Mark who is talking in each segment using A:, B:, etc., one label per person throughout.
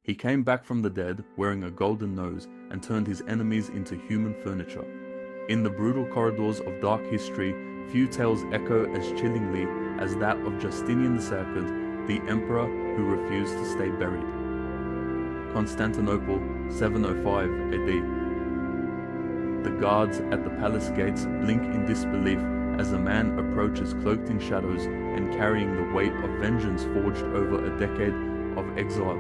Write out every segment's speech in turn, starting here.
A: He came back from the dead wearing a golden nose and turned his enemies into human furniture. In the brutal corridors of dark history, few tales echo as chillingly as that of Justinian II, the emperor who refused to stay buried. Constantinople, 705 AD. The guards at the palace gates blink in disbelief as a man approaches cloaked in shadows and carrying the weight of vengeance forged over a decade of exile.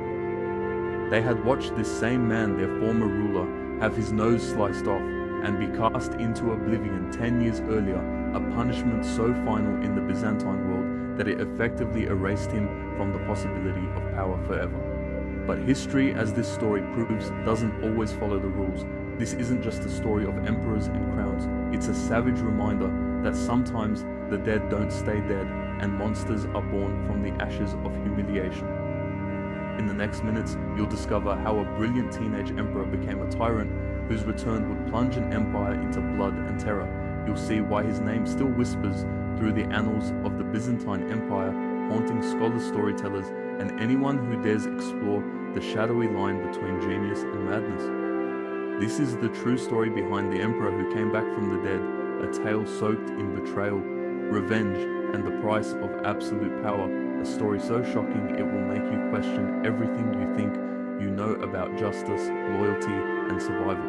A: They had watched this same man, their former ruler, have his nose sliced off and be cast into oblivion 10 years earlier, a punishment so final in the Byzantine world that it effectively erased him from the possibility of power forever. But history, as this story proves, doesn't always follow the rules. This isn't just a story of emperors and crowns, it's a savage reminder that sometimes the dead don't stay dead and monsters are born from the ashes of humiliation. In the next minutes, you'll discover how a brilliant teenage emperor became a tyrant whose return would plunge an empire into blood and terror. You'll see why his name still whispers through the annals of the Byzantine Empire, haunting scholar storytellers and anyone who dares explore the shadowy line between genius and madness. This is the true story behind the emperor who came back from the dead, a tale soaked in betrayal, revenge, and the price of absolute power, a story so shocking it will make you question everything you think you know about justice, loyalty, and survival.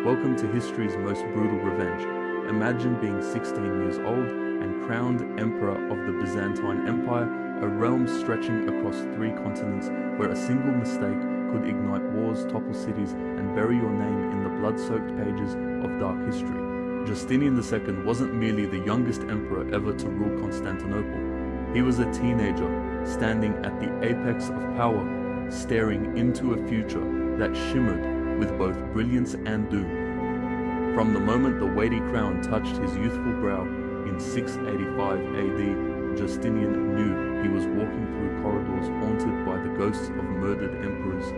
A: Welcome to history's most brutal revenge. Imagine being 16 years old and crowned emperor of the Byzantine Empire, a realm stretching across 3 continents where a single mistake could ignite wars, topple cities, and bury your name in the blood-soaked pages of dark history. Justinian II wasn't merely the youngest emperor ever to rule Constantinople. He was a teenager, standing at the apex of power, staring into a future that shimmered with both brilliance and doom. From the moment the weighty crown touched his youthful brow in 685 AD, Justinian knew he was walking through corridors haunted by the ghosts of murdered emperors,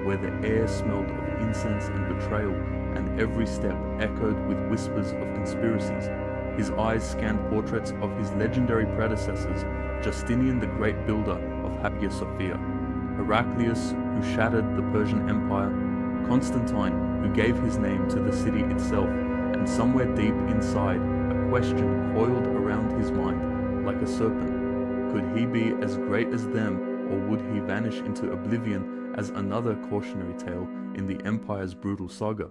A: where the air smelled of incense and betrayal, and every step echoed with whispers of conspiracies. His eyes scanned portraits of his legendary predecessors, Justinian the Great Builder of Hagia Sophia, Heraclius who shattered the Persian Empire, Constantine who gave his name to the city itself, and somewhere deep inside, a question coiled around his mind like a serpent. Could he be as great as them, or would he vanish into oblivion as another cautionary tale in the empire's brutal saga?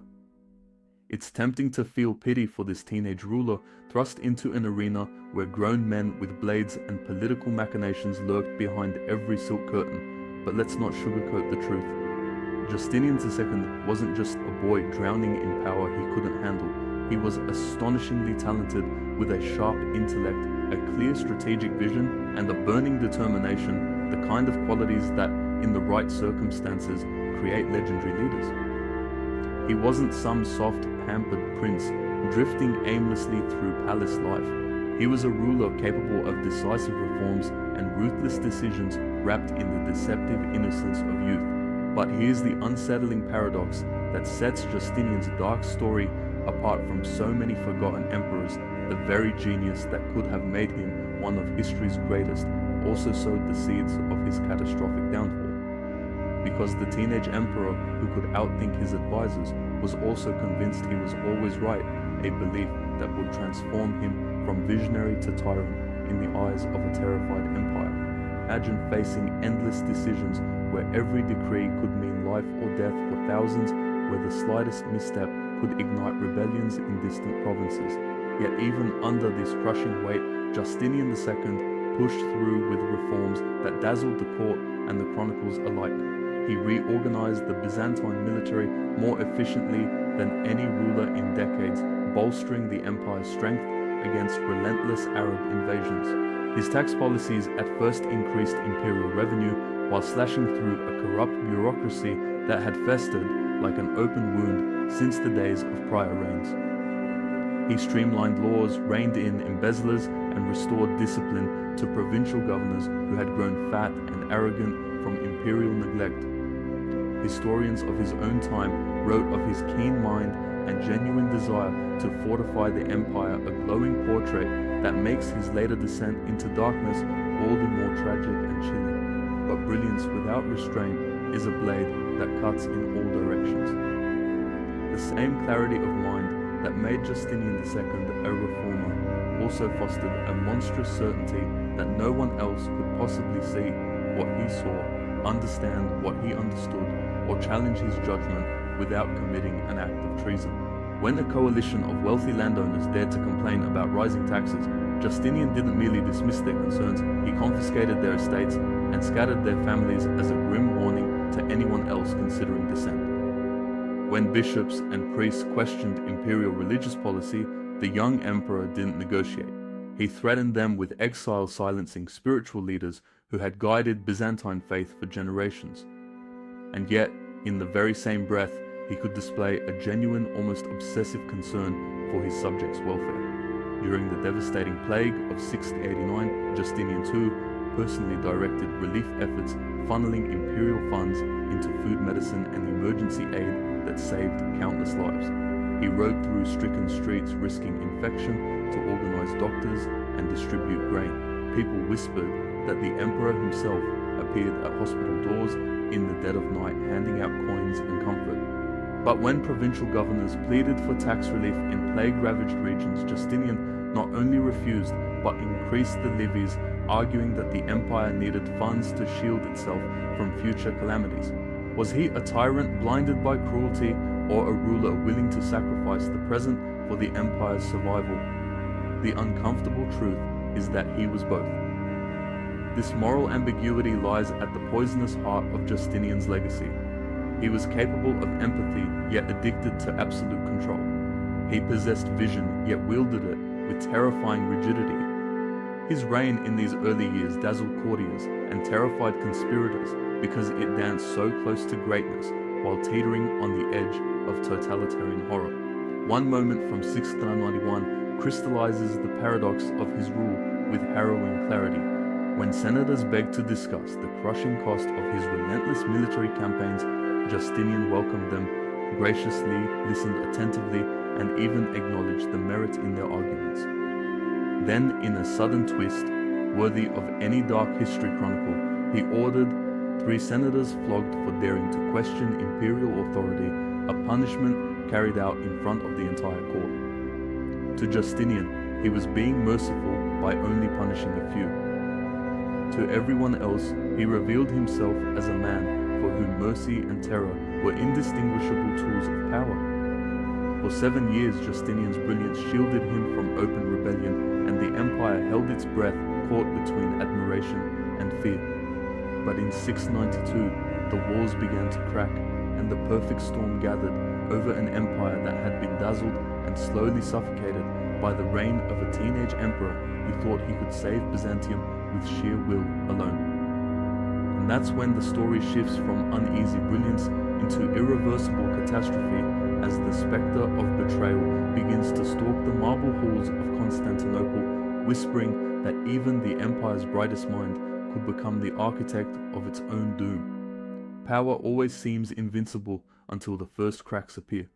A: It's tempting to feel pity for this teenage ruler thrust into an arena where grown men with blades and political machinations lurked behind every silk curtain, but let's not sugarcoat the truth. Justinian II wasn't just a boy drowning in power he couldn't handle. He was astonishingly talented with a sharp intellect, a clear strategic vision, and a burning determination, the kind of qualities that, in the right circumstances, create legendary leaders. He wasn't some soft, pampered prince drifting aimlessly through palace life. He was a ruler capable of decisive reforms and ruthless decisions wrapped in the deceptive innocence of youth. But here's the unsettling paradox that sets Justinian's dark story apart from so many forgotten emperors. The very genius that could have made him one of history's greatest also sowed the seeds of his catastrophic downfall. Because the teenage emperor who could outthink his advisors was also convinced he was always right, a belief that would transform him from visionary to tyrant in the eyes of a terrified empire. Imagine facing endless decisions where every decree could mean life or death for thousands, where the slightest misstep could ignite rebellions in distant provinces. Yet even under this crushing weight, Justinian II pushed through with reforms that dazzled the court and the chronicles alike. He reorganized the Byzantine military more efficiently than any ruler in decades, bolstering the empire's strength against relentless Arab invasions. His tax policies at first increased imperial revenue while slashing through a corrupt bureaucracy that had festered like an open wound since the days of prior reigns. He streamlined laws, reined in embezzlers, and restored discipline to provincial governors who had grown fat and arrogant from imperial neglect. Historians of his own time wrote of his keen mind and genuine desire to fortify the empire, a glowing portrait that makes his later descent into darkness all the more tragic and chilling. But brilliance without restraint is a blade that cuts in all directions. The same clarity of mind that made Justinian II a reformer also fostered a monstrous certainty that no one else could possibly see what he saw, understand what he understood, or challenge his judgment without committing an act of treason. When a coalition of wealthy landowners dared to complain about rising taxes, Justinian didn't merely dismiss their concerns, he confiscated their estates and scattered their families as a grim warning to anyone else considering dissent. When bishops and priests questioned imperial religious policy, the young emperor didn't negotiate. He threatened them with exile, silencing spiritual leaders who had guided Byzantine faith for generations. And yet, in the very same breath, he could display a genuine, almost obsessive concern for his subjects' welfare. During the devastating plague of 689, Justinian II personally directed relief efforts, funneling imperial funds into food, medicine, and emergency aid that saved countless lives. He rode through stricken streets, risking infection, to organize doctors and distribute grain. People whispered that the emperor himself appeared at hospital doors in the dead of night, handing out coins and comfort. But when provincial governors pleaded for tax relief in plague-ravaged regions, Justinian not only refused, but increased the levies, arguing that the empire needed funds to shield itself from future calamities. Was he a tyrant blinded by cruelty, or a ruler willing to sacrifice the present for the empire's survival? The uncomfortable truth is that he was both. This moral ambiguity lies at the poisonous heart of Justinian's legacy. He was capable of empathy, yet addicted to absolute control. He possessed vision, yet wielded it with terrifying rigidity. His reign in these early years dazzled courtiers and terrified conspirators because it danced so close to greatness while teetering on the edge of totalitarian horror. One moment from 691 crystallizes the paradox of his rule with harrowing clarity. When senators begged to discuss the crushing cost of his relentless military campaigns, Justinian welcomed them, graciously listened attentively, and even acknowledged the merit in their arguments. Then, in a sudden twist, worthy of any dark history chronicle, he ordered 3 senators flogged for daring to question imperial authority, a punishment carried out in front of the entire court. To Justinian, he was being merciful by only punishing a few. To everyone else, he revealed himself as a man for whom mercy and terror were indistinguishable tools of power. For 7 years, Justinian's brilliance shielded him from open rebellion, and the empire held its breath, caught between admiration and fear. But in 692, the walls began to crack, and the perfect storm gathered over an empire that had been dazzled and slowly suffocated by the reign of a teenage emperor who thought he could save Byzantium with sheer will alone. And that's when the story shifts from uneasy brilliance into irreversible catastrophe as the spectre of betrayal begins to stalk the marble halls of Constantinople, whispering that even the empire's brightest mind could become the architect of its own doom. Power always seems invincible until the first cracks appear.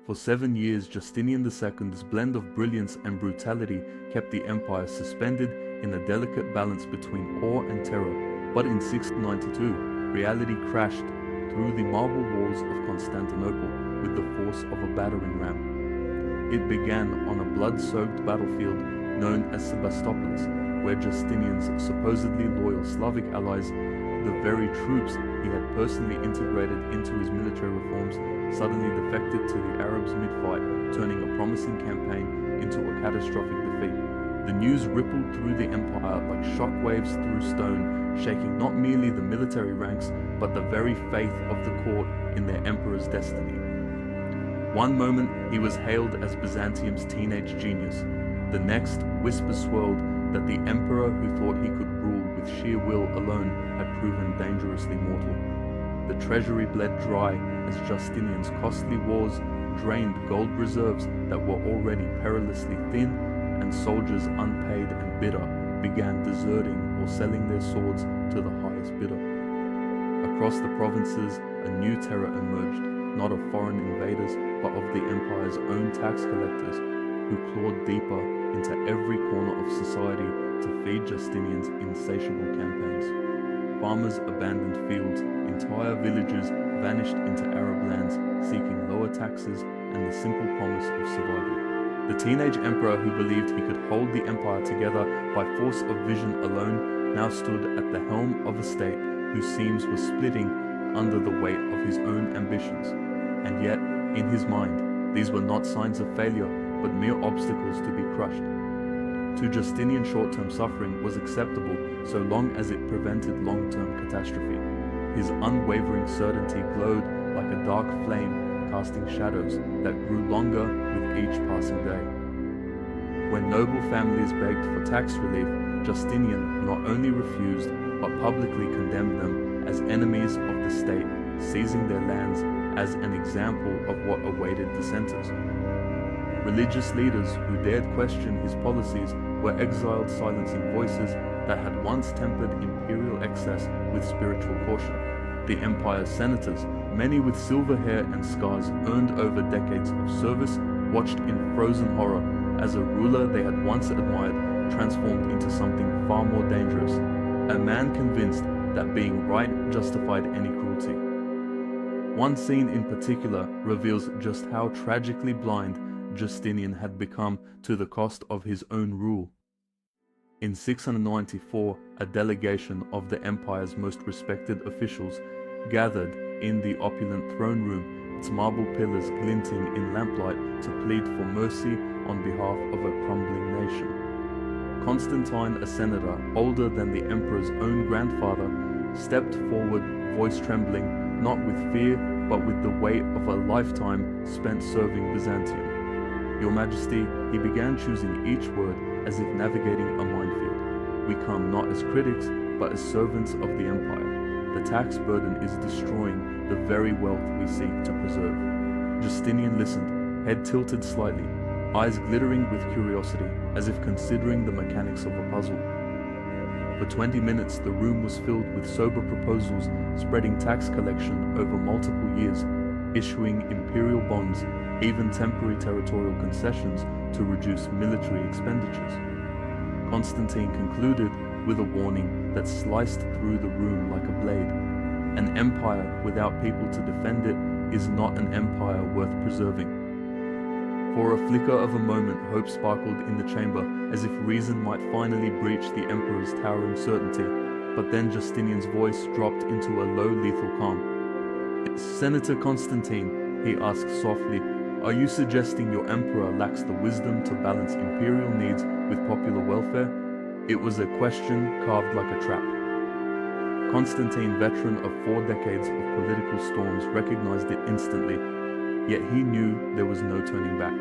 A: For 7 years, Justinian II's blend of brilliance and brutality kept the empire suspended in a delicate balance between awe and terror. But in 692, reality crashed through the marble walls of Constantinople with the force of a battering ram. It began on a blood-soaked battlefield known as Sebastopol, where Justinian's supposedly loyal Slavic allies, the very troops he had personally integrated into his military reforms, suddenly defected to the Arabs mid-fight, turning a promising campaign into a catastrophic defeat. The news rippled through the empire like shockwaves through stone, shaking not merely the military ranks, but the very faith of the court in their emperor's destiny. One moment he was hailed as Byzantium's teenage genius. The next, whispers swirled that the emperor who thought he could rule with sheer will alone had proven dangerously mortal. The treasury bled dry as Justinian's costly wars drained gold reserves that were already perilously thin, and soldiers unpaid and bitter began deserting or selling their swords to the highest bidder. Across the provinces, a new terror emerged, not of foreign invaders, but of the empire's own tax collectors, who clawed deeper into every corner of society to feed Justinian's insatiable campaigns. farmers abandoned fields, entire villages vanished into Arab lands, seeking lower taxes and the simple promise of survival. The teenage emperor who believed he could hold the empire together by force of vision alone now stood at the helm of a state whose seams were splitting under the weight of his own ambitions. And yet, in his mind, these were not signs of failure, but mere obstacles to be crushed. To Justinian, short-term suffering was acceptable so long as it prevented long-term catastrophe. His unwavering certainty glowed like a dark flame, casting shadows that grew longer with each passing day. When noble families begged for tax relief, Justinian not only refused, but publicly condemned them as enemies of the state, seizing their lands as an example of what awaited dissenters. Religious leaders who dared question his policies were exiled, silencing voices that had once tempered imperial excess with spiritual caution. The empire's senators, many with silver hair and scars earned over decades of service, watched in frozen horror as a ruler they had once admired transformed into something far more dangerous, a man convinced that being right justified any cruelty. One scene in particular reveals just how tragically blind Justinian had become to the cost of his own rule. In 694, a delegation of the empire's most respected officials gathered in the opulent throne room, its marble pillars glinting in lamplight, to plead for mercy on behalf of a crumbling nation. Constantine, a senator older than the emperor's own grandfather, stepped forward, voice trembling, not with fear, but with the weight of a lifetime spent serving Byzantium. Your Majesty, he began, choosing each word as if navigating a minefield. We come not as critics, but as servants of the empire. The tax burden is destroying the very wealth we seek to preserve. Justinian listened, head tilted slightly, eyes glittering with curiosity, as if considering the mechanics of a puzzle. For 20 minutes, the room was filled with sober proposals spreading tax collection over multiple years, issuing imperial bonds, even temporary territorial concessions to reduce military expenditures. Constantine concluded with a warning that sliced through the room like a blade. An empire without people to defend it is not an empire worth preserving. For a flicker of a moment, hope sparkled in the chamber, as if reason might finally breach the emperor's towering certainty, but then Justinian's voice dropped into a low, lethal calm. "Senator Constantine," he asked softly, "are you suggesting your emperor lacks the wisdom to balance imperial needs with popular welfare?" It was a question carved like a trap. Constantine, veteran of 4 decades of political storms, recognized it instantly, yet he knew there was no turning back.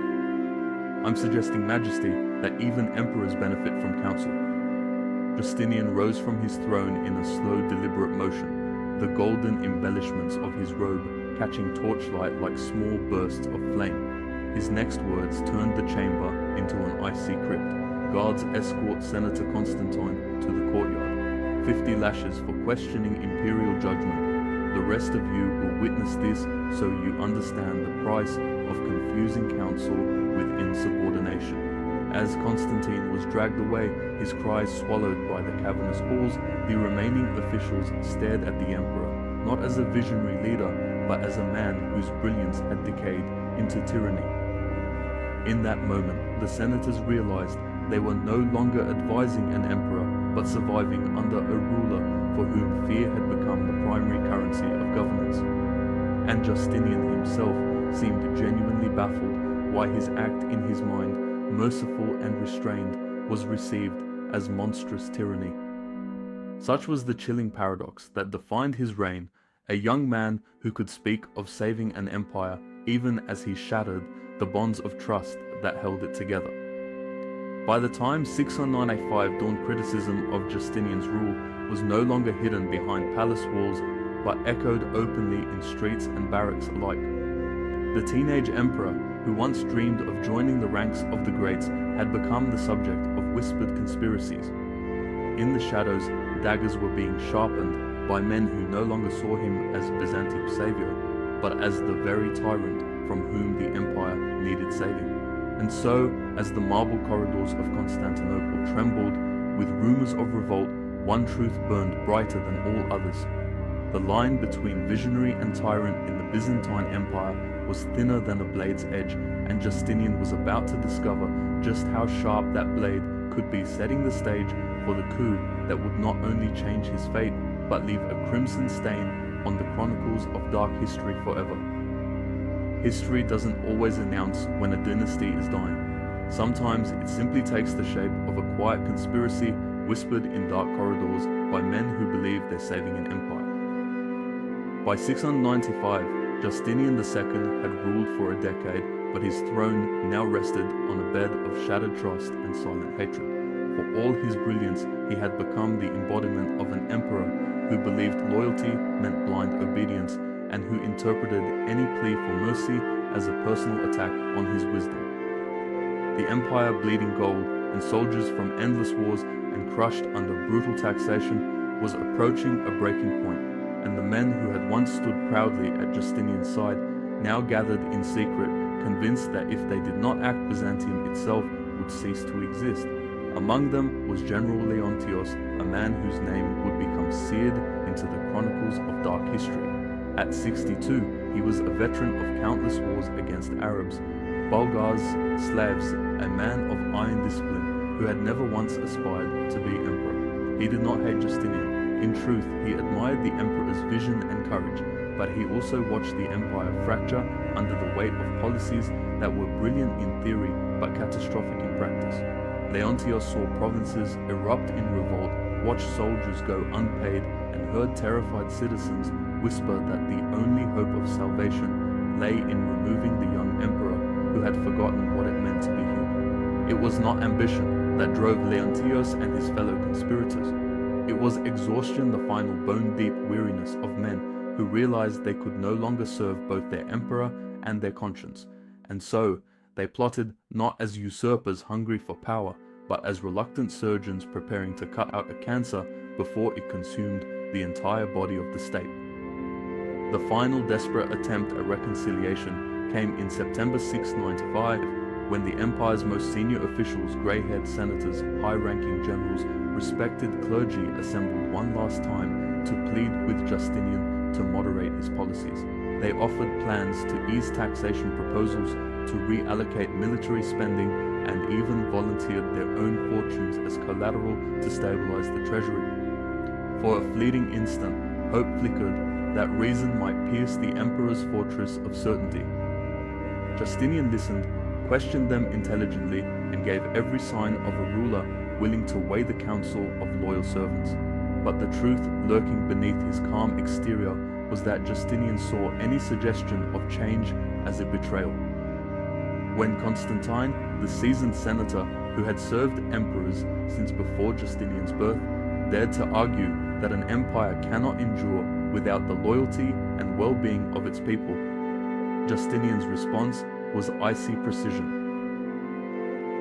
A: "I'm suggesting, Majesty, that even emperors benefit from counsel." Justinian rose from his throne in a slow, deliberate motion, the golden embellishments of his robe catching torchlight like small bursts of flame. His next words turned the chamber into an icy crypt. "Guards escort Senator Constantine to the courtyard. 50 lashes for questioning imperial judgment. The rest of you will witness this so you understand the price of confusing counsel with insubordination." As Constantine was dragged away, his cries swallowed by the cavernous halls, the remaining officials stared at the emperor, not as a visionary leader, but as a man whose brilliance had decayed into tyranny. In that moment, the senators realized they were no longer advising an emperor, but surviving under a ruler for whom fear had become the primary currency of governance. And Justinian himself seemed genuinely baffled why his act in his mind, merciful and restrained, was received as monstrous tyranny. Such was the chilling paradox that defined his reign, a young man who could speak of saving an empire even as he shattered the bonds of trust that held it together. By the time 695 dawned, criticism of Justinian's rule was no longer hidden behind palace walls, but echoed openly in streets and barracks alike. The teenage emperor, who once dreamed of joining the ranks of the greats, had become the subject of whispered conspiracies. In the shadows, daggers were being sharpened by men who no longer saw him as Byzantium's savior, but as the very tyrant from whom the empire needed saving. And so, as the marble corridors of Constantinople trembled with rumors of revolt, one truth burned brighter than all others. The line between visionary and tyrant in the Byzantine Empire was thinner than a blade's edge, and Justinian was about to discover just how sharp that blade could be, setting the stage for the coup that would not only change his fate, but leave a crimson stain on the chronicles of dark history forever. History doesn't always announce when a dynasty is dying. Sometimes it simply takes the shape of a quiet conspiracy whispered in dark corridors by men who believe they're saving an empire. By 695, Justinian II had ruled for a decade, but his throne now rested on a bed of shattered trust and silent hatred. For all his brilliance, he had become the embodiment of an emperor who believed loyalty meant blind obedience, and who interpreted any plea for mercy as a personal attack on his wisdom. The empire bleeding gold and soldiers from endless wars and crushed under brutal taxation was approaching a breaking point, and the men who had once stood proudly at Justinian's side now gathered in secret, convinced that if they did not act, Byzantium itself would cease to exist. Among them was General Leontios, a man whose name would become seared into the chronicles of dark history. At 62, he was a veteran of countless wars against Arabs, Bulgars, Slavs, a man of iron discipline who had never once aspired to be emperor. He did not hate Justinian. In truth, he admired the emperor's vision and courage, but he also watched the empire fracture under the weight of policies that were brilliant in theory but catastrophic in practice. Leontios saw provinces erupt in revolt, watched soldiers go unpaid, and heard terrified citizens whisper that the only hope of salvation lay in removing the young emperor who had forgotten what it meant to be human. It was not ambition that drove Leontios and his fellow conspirators. It was exhaustion, the final bone-deep weariness of men who realized they could no longer serve both their emperor and their conscience, and so they plotted not as usurpers hungry for power, but as reluctant surgeons preparing to cut out a cancer before it consumed the entire body of the state. The final desperate attempt at reconciliation came in September 695, when the empire's most senior officials, grey-haired senators, high-ranking generals, respected clergy assembled one last time to plead with Justinian to moderate his policies. They offered plans to ease taxation proposals, to reallocate military spending, and even volunteered their own fortunes as collateral to stabilize the treasury. For a fleeting instant, hope flickered that reason might pierce the emperor's fortress of certainty. Justinian listened, questioned them intelligently, and gave every sign of a ruler willing to weigh the counsel of loyal servants. But the truth lurking beneath his calm exterior was that Justinian saw any suggestion of change as a betrayal. When Constantine, the seasoned senator who had served emperors since before Justinian's birth, dared to argue that an empire cannot endure without the loyalty and well-being of its people, Justinian's response was icy precision.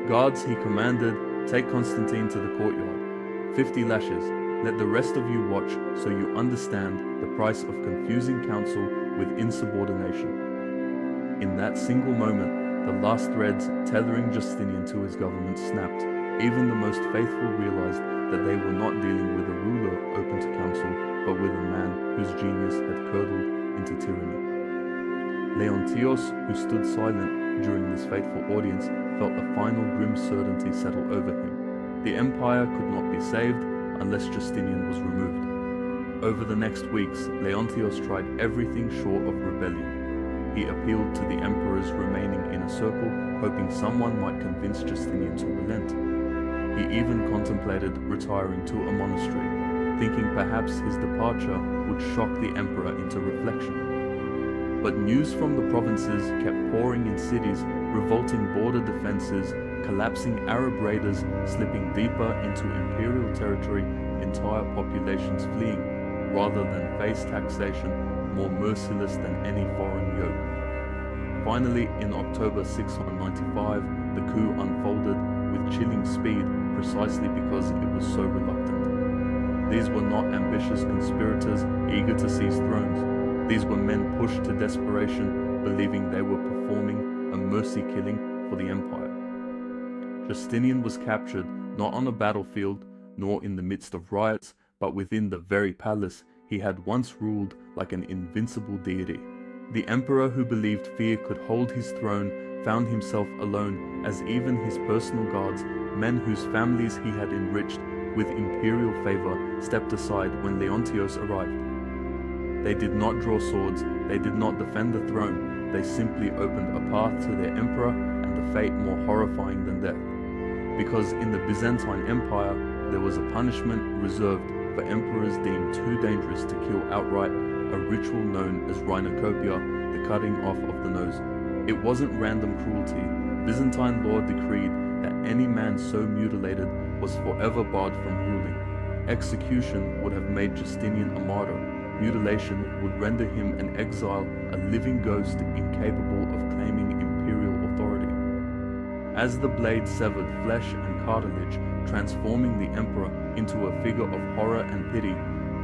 A: Guards, he commanded, take Constantine to the courtyard. 50 lashes. Let the rest of you watch so you understand the price of confusing counsel with insubordination. In that single moment, the last threads tethering Justinian to his government snapped. Even the most faithful realized that they were not dealing with a ruler open to counsel, but with a man whose genius had curdled into tyranny. Leontios, who stood silent during this fateful audience, felt a final grim certainty settle over him. The empire could not be saved unless Justinian was removed. Over the next weeks, Leontios tried everything short of rebellion. He appealed to the emperors remaining in a circle, hoping someone might convince Justinian to relent. He even contemplated retiring to a monastery, thinking perhaps his departure would shock the emperor into reflection. But news from the provinces kept pouring in cities, revolting border defenses, collapsing Arab raiders, slipping deeper into imperial territory, entire populations fleeing, rather than face taxation more merciless than any foreign yoke. Finally, in October 695, the coup unfolded with chilling speed precisely because it was so reluctant. These were not ambitious conspirators eager to seize thrones. These were men pushed to desperation, believing they were performing a mercy killing for the empire. Justinian was captured not on a battlefield, nor in the midst of riots, but within the very palace he had once ruled like an invincible deity. The emperor who believed fear could hold his throne found himself alone, as even his personal guards, men whose families he had enriched with imperial favor, stepped aside when Leontios arrived. They did not draw swords, they did not defend the throne, they simply opened a path to their emperor and a fate more horrifying than death. Because in the Byzantine Empire, there was a punishment reserved for emperors deemed too dangerous to kill outright, a ritual known as rhinocopia, the cutting off of the nose. It wasn't random cruelty. Byzantine law decreed that any man so mutilated was forever barred from ruling. Execution would have made Justinian a martyr. Mutilation would render him an exile, a living ghost incapable of claiming imperial authority. As the blade severed flesh and cartilage, transforming the emperor into a figure of horror and pity,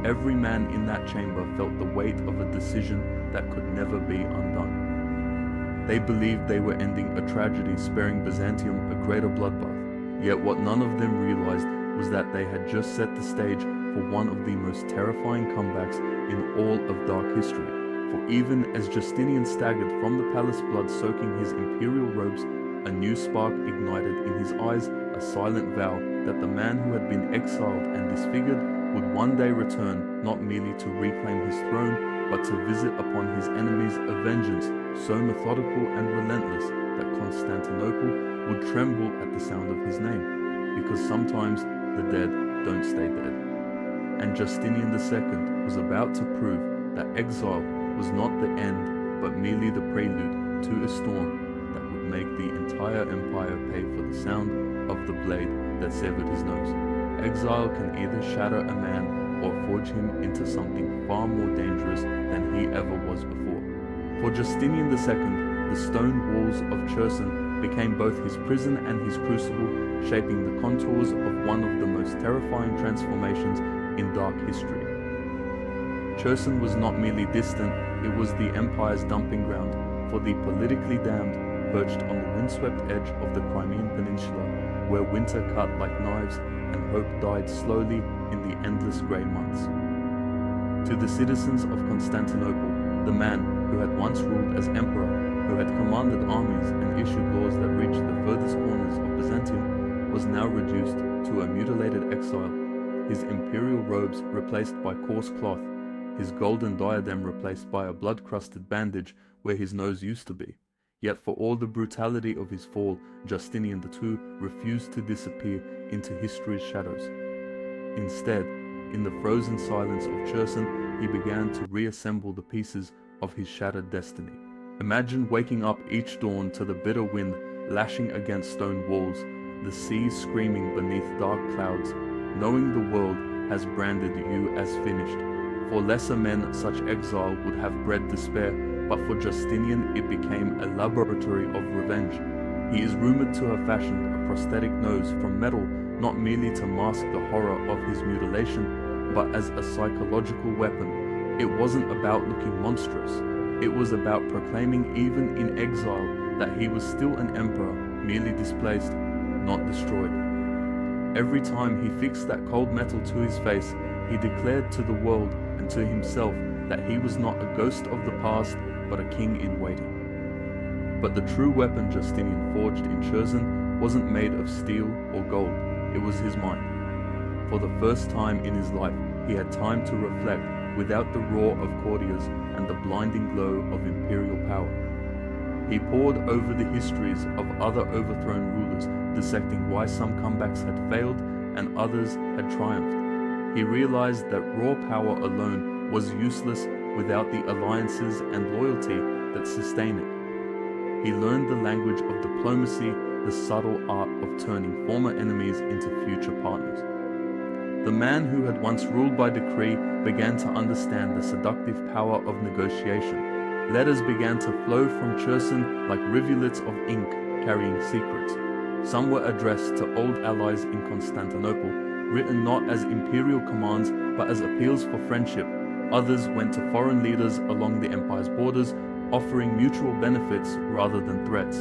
A: every man in that chamber felt the weight of a decision that could never be undone. They believed they were ending a tragedy, sparing Byzantium a greater bloodbath. Yet what none of them realized was that they had just set the stage for one of the most terrifying comebacks in all of dark history. For even as Justinian staggered from the palace, blood soaking his imperial robes, a new spark ignited in his eyes, a silent vow that the man who had been exiled and disfigured would one day return, not merely to reclaim his throne, but to visit upon his enemies a vengeance so methodical and relentless that Constantinople would tremble at the sound of his name, because sometimes the dead don't stay dead. And Justinian II was about to prove that exile was not the end, but merely the prelude to a storm that would make the entire empire pay for the sound of the blade that severed his nose. Exile can either shatter a man or forge him into something far more dangerous than he ever was before. For Justinian II, the stone walls of Cherson became both his prison and his crucible, shaping the contours of one of the most terrifying transformations in dark history. Cherson was not merely distant, it was the empire's dumping ground for the politically damned, perched on the windswept edge of the Crimean Peninsula, where winter cut like knives and hope died slowly in the endless grey months. To the citizens of Constantinople, the man who had once ruled as emperor, who had commanded armies and issued laws that reached the furthest corners of Byzantium, was now reduced to a mutilated exile, his imperial robes replaced by coarse cloth, his golden diadem replaced by a blood-crusted bandage where his nose used to be. Yet for all the brutality of his fall, Justinian II refused to disappear into history's shadows. Instead, in the frozen silence of Cherson, he began to reassemble the pieces of his shattered destiny. Imagine waking up each dawn to the bitter wind lashing against stone walls, the sea screaming beneath dark clouds, knowing the world has branded you as finished. For lesser men, such exile would have bred despair, but for Justinian it became a laboratory of revenge. He is rumored to have fashioned a prosthetic nose from metal, not merely to mask the horror of his mutilation, but as a psychological weapon. It wasn't about looking monstrous. It was about proclaiming even in exile that he was still an emperor, merely displaced, not destroyed. Every time he fixed that cold metal to his face, he declared to the world and to himself that he was not a ghost of the past, but a king in waiting. But the true weapon Justinian forged in Cherson wasn't made of steel or gold, it was his mind. For the first time in his life, he had time to reflect without the roar of courtiers and the blinding glow of imperial power. He pored over the histories of other overthrown rulers, dissecting why some comebacks had failed and others had triumphed. He realized that raw power alone was useless without the alliances and loyalty that sustain it. He learned the language of diplomacy, the subtle art of turning former enemies into future partners. The man who had once ruled by decree began to understand the seductive power of negotiation. Letters began to flow from Cherson like rivulets of ink carrying secrets. Some were addressed to old allies in Constantinople, written not as imperial commands but as appeals for friendship. Others went to foreign leaders along the empire's borders, offering mutual benefits rather than threats.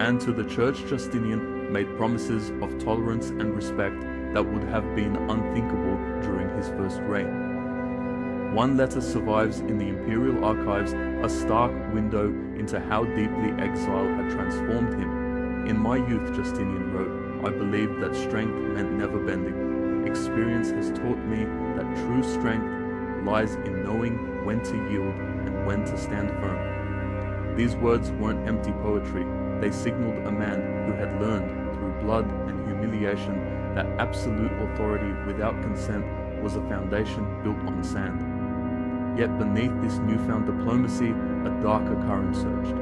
A: And to the church, Justinian made promises of tolerance and respect, that would have been unthinkable during his first reign. One letter survives in the Imperial archives, a stark window into how deeply exile had transformed him. In my youth, Justinian wrote, I believed that strength meant never bending. Experience has taught me that true strength lies in knowing when to yield and when to stand firm. These words weren't empty poetry. They signaled a man who had learned through blood and humiliation that absolute authority without consent was a foundation built on sand. Yet beneath this newfound diplomacy, a darker current surged.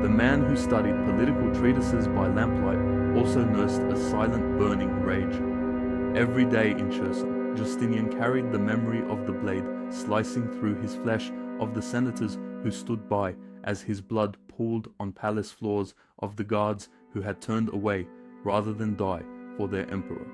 A: The man who studied political treatises by lamplight also nursed a silent burning rage. Every day in Cherson, Justinian carried the memory of the blade slicing through his flesh of the senators who stood by as his blood pooled on palace floors, of the guards who had turned away rather than die for their emperor.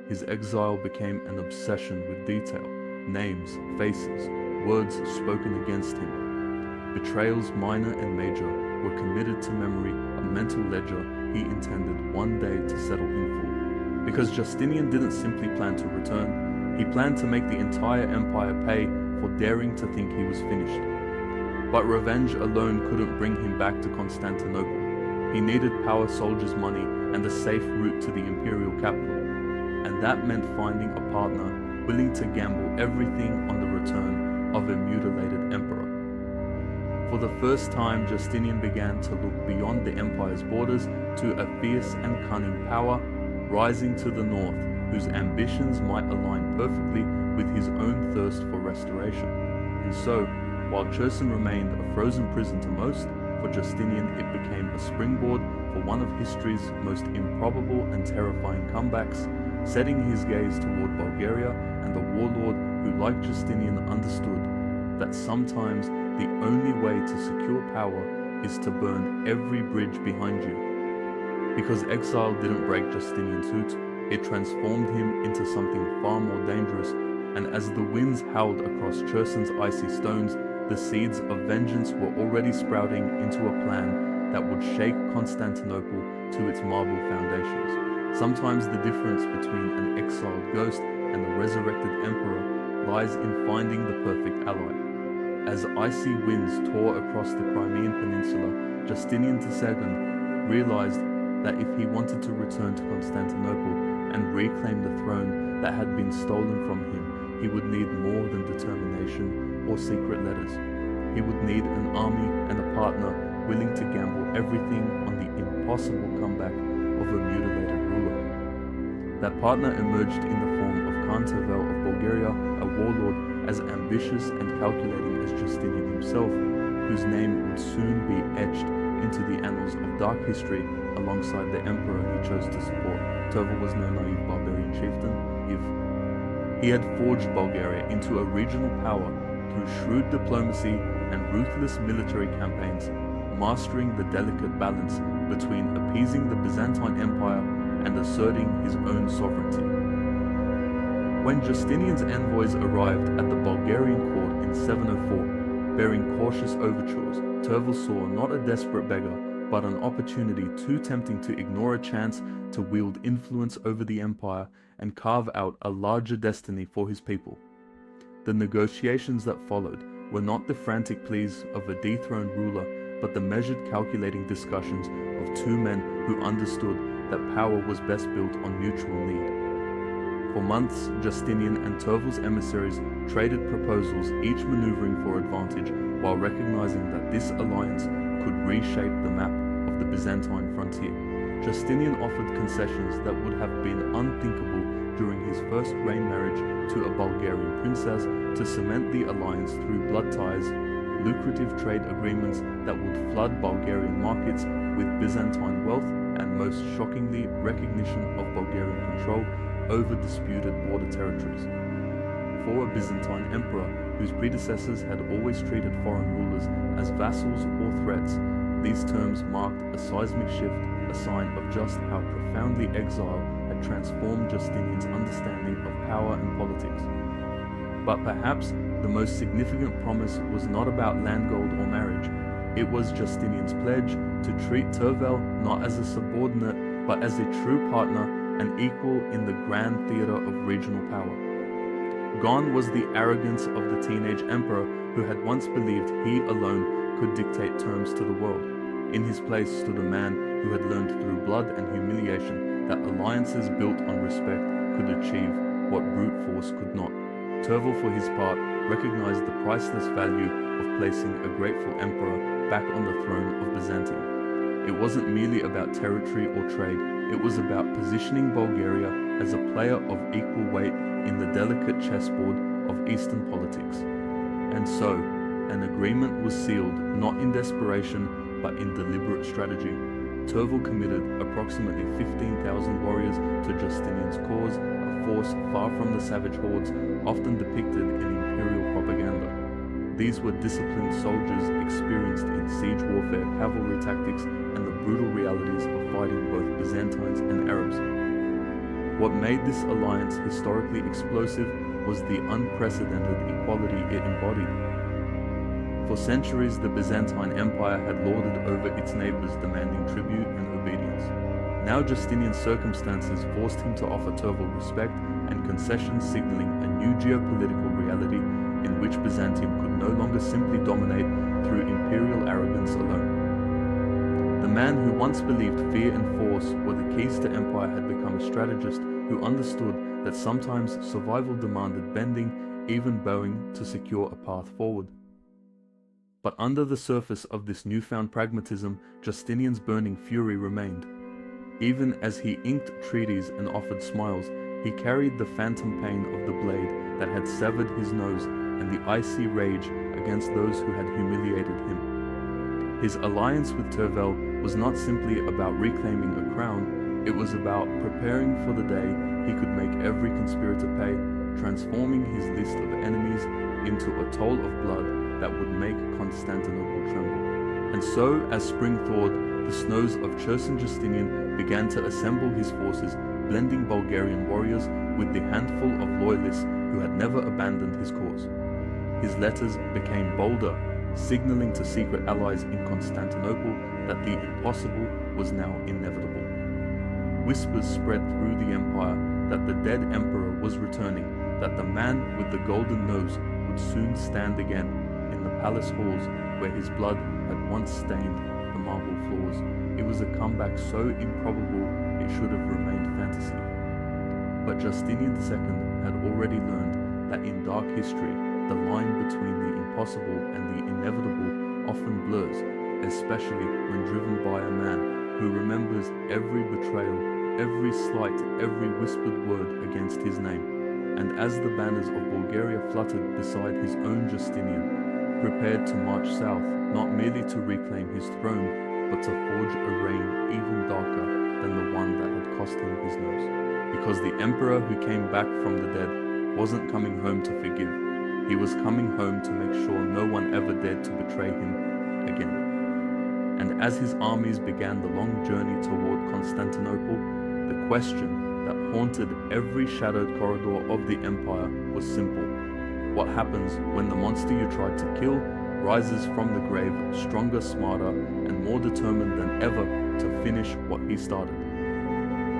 A: His exile became an obsession with detail, names, faces, words spoken against him. Betrayals minor and major were committed to memory, a mental ledger he intended one day to settle in full. Because Justinian didn't simply plan to return, he planned to make the entire empire pay for daring to think he was finished. But revenge alone couldn't bring him back to Constantinople. He needed power soldiers' money and a safe route to the imperial capital. And that meant finding a partner willing to gamble everything on the return of a mutilated emperor. For the first time, Justinian began to look beyond the empire's borders to a fierce and cunning power rising to the north, whose ambitions might align perfectly with his own thirst for restoration. And so, while Cherson remained a frozen prison to most, for Justinian it became a springboard for one of history's most improbable and terrifying comebacks, setting his gaze toward Bulgaria and the warlord who, like Justinian, understood that sometimes the only way to secure power is to burn every bridge behind you. Because exile didn't break Justinian's suit, it transformed him into something far more dangerous, and as the winds howled across Cherson's icy stones, the seeds of vengeance were already sprouting into a plan that would shake Constantinople to its marble foundations. Sometimes the difference between an exiled ghost and a resurrected emperor lies in finding the perfect ally. As icy winds tore across the Crimean Peninsula, Justinian II realized that if he wanted to return to Constantinople and reclaim the throne that had been stolen from him, he would need more than determination or secret letters. He would need an army and a partner willing to gamble everything on the impossible comeback of a mutilated ruler. That partner emerged in the form of Constantinople of Bulgaria, a warlord as ambitious and calculating as Justinian himself, whose name would soon be etched into the annals of dark history alongside the emperor he chose to support. Tervel was no naive barbarian chieftain. He had forged Bulgaria into a regional power through shrewd diplomacy and ruthless military campaigns, mastering the delicate balance between appeasing the Byzantine Empire and asserting his own sovereignty. When Justinian's envoys arrived at the Bulgarian court in 704, bearing cautious overtures, Tervel saw not a desperate beggar, but an opportunity too tempting to ignore, a chance to wield influence over the empire and carve out a larger destiny for his people. The negotiations that followed were not the frantic pleas of a dethroned ruler, but the measured, calculating discussions of two men who understood that power was best built on mutual need. For months, Justinian and Tervel's emissaries traded proposals, each maneuvering for advantage, while recognizing that this alliance could reshape the map of the Byzantine frontier. Justinian offered concessions that would have been unthinkable during his first reign marriage to a Bulgarian princess to cement the alliance through blood ties, lucrative trade agreements that would flood Bulgarian markets with Byzantine wealth, and most shockingly, recognition of Bulgarian control over disputed border territories. For a Byzantine emperor whose predecessors had always treated foreign rulers as vassals or threats, these terms marked a seismic shift, a sign of just how profoundly exile had transformed Justinian's understanding of power and politics. But perhaps the most significant promise was not about land gold or marriage. It was Justinian's pledge to treat Tervel not as a subordinate, but as a true partner an equal in the grand theatre of regional power. Gone was the arrogance of the teenage emperor who had once believed he alone could dictate terms to the world. In his place stood a man who had learned through blood and humiliation that alliances built on respect could achieve what brute force could not. Tervel, for his part, recognized the priceless value of placing a grateful emperor back on the throne of Byzantium. It wasn't merely about territory or trade, it was about positioning Bulgaria as a player of equal weight in the delicate chessboard of Eastern politics. And so, an agreement was sealed not in desperation, but in deliberate strategy. Tervel committed approximately 15,000 warriors to Justinian's cause, a force far from the savage hordes often depicted in imperial propaganda. These were disciplined soldiers experienced in siege warfare, cavalry tactics, and the brutal realities of fighting both Byzantines and Arabs. What made this alliance historically explosive was the unprecedented equality it embodied. For centuries, the Byzantine Empire had lorded over its neighbors, demanding tribute and obedience. Now Justinian's circumstances forced him to offer Tervel respect and concessions, signaling a new geopolitical reality in which Byzantium could no longer simply dominate through imperial arrogance alone. The man who once believed fear and force were the keys to empire had become a strategist who understood that sometimes survival demanded bending, even bowing, to secure a path forward. But under the surface of this newfound pragmatism, Justinian's burning fury remained. Even as he inked treaties and offered smiles, he carried the phantom pain of the blade that had severed his nose and the icy rage against those who had humiliated him. His alliance with Tervel was not simply about reclaiming a crown, it was about preparing for the day he could make every conspirator pay, transforming his list of enemies into a toll of blood that would make Constantinople tremble. And so, as spring thawed, the snows of Cherson Justinian began to assemble his forces, blending Bulgarian warriors with the handful of loyalists who had never abandoned his cause. His letters became bolder, signaling to secret allies in Constantinople that the impossible was now inevitable. Whispers spread through the empire that the dead emperor was returning, that the man with the golden nose would soon stand again in the palace halls where his blood had once stained the marble floors. It was a comeback so improbable it should have remained fantasy. But Justinian II had already learned that in dark history, the line between the impossible and the inevitable often blurs, especially when driven by a man who remembers every betrayal, every slight, every whispered word against his name. And as the banners of Bulgaria fluttered beside his own Justinian, prepared to march south, not merely to reclaim his throne, but to forge a reign even darker than the one that had cost him his nose. Because the emperor who came back from the dead wasn't coming home to forgive, he was coming home to make sure no one ever dared to betray him again. And as his armies began the long journey toward Constantinople, the question that haunted every shadowed corridor of the empire was simple. What happens when the monster you tried to kill rises from the grave stronger, smarter, and more determined than ever to finish what he started?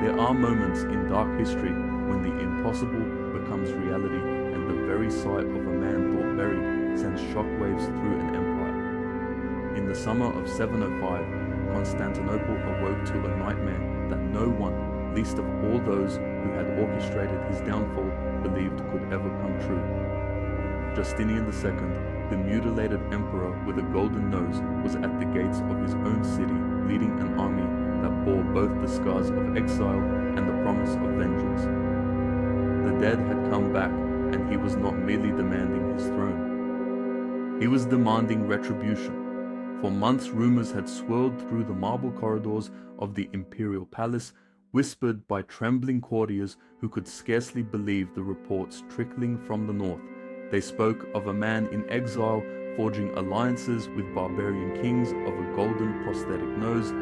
A: There are moments in dark history when the impossible becomes reality, and the very sight of a man thought buried sends shockwaves through an empire. In the summer of 705, Constantinople awoke to a nightmare that no one, least of all those who had orchestrated his downfall, believed could ever come true. Justinian II, the mutilated emperor with a golden nose, was at the gates of his own city, leading an army that bore both the scars of exile and the promise of vengeance. The dead had come back, and he was not merely demanding his throne. He was demanding retribution. For months, rumors had swirled through the marble corridors of the Imperial palace, whispered by trembling courtiers who could scarcely believe the reports trickling from the north. They spoke of a man in exile forging alliances with barbarian kings of a golden prosthetic nose,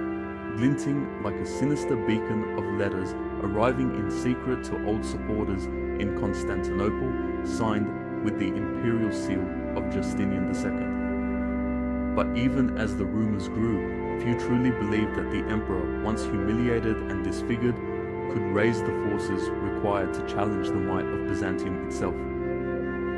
A: glinting like a sinister beacon of letters arriving in secret to old supporters in Constantinople, signed with the imperial seal of Justinian II. But even as the rumors grew, few truly believed that the emperor, once humiliated and disfigured, could raise the forces required to challenge the might of Byzantium itself.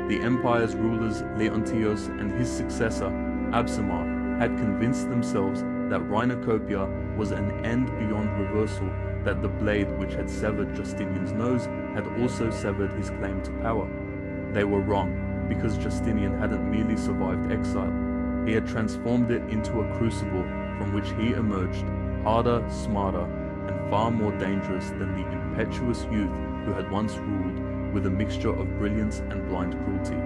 A: The empire's rulers Leontios and his successor Absimar had convinced themselves that rhinocopia was an end beyond reversal, that the blade which had severed Justinian's nose had also severed his claim to power. They were wrong, because Justinian hadn't merely survived exile. He had transformed it into a crucible from which he emerged, harder, smarter, and far more dangerous than the impetuous youth who had once ruled, with a mixture of brilliance and blind cruelty.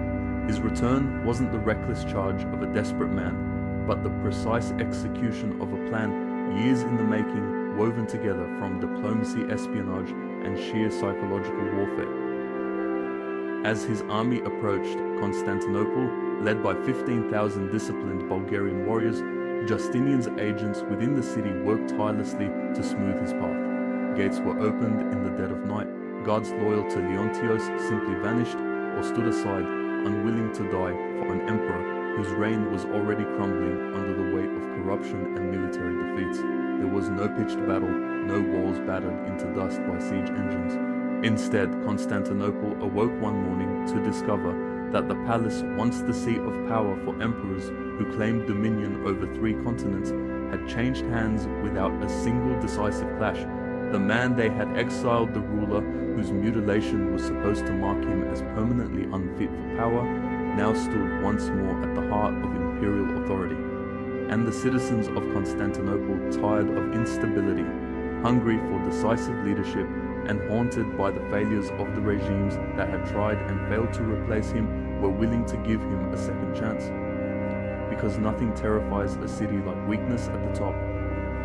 A: His return wasn't the reckless charge of a desperate man, but the precise execution of a plan years in the making, woven together from diplomacy, espionage, and sheer psychological warfare. As his army approached Constantinople, led by 15,000 disciplined Bulgarian warriors, Justinian's agents within the city worked tirelessly to smooth his path. Gates were opened in the dead of night. Guards loyal to Leontios simply vanished or stood aside, unwilling to die for an emperor whose reign was already crumbling under the weight of corruption and military defeats. There was no pitched battle, no walls battered into dust by siege engines. Instead, Constantinople awoke one morning to discover that the palace, once the seat of power for emperors who claimed dominion over 3 continents, had changed hands without a single decisive clash. The man they had exiled, the ruler whose mutilation was supposed to mark him as permanently unfit for power, now stood once more at the heart of imperial authority. And the citizens of Constantinople, tired of instability, hungry for decisive leadership, and haunted by the failures of the regimes that had tried and failed to replace him, were willing to give him a second chance. Because nothing terrifies a city like weakness at the top.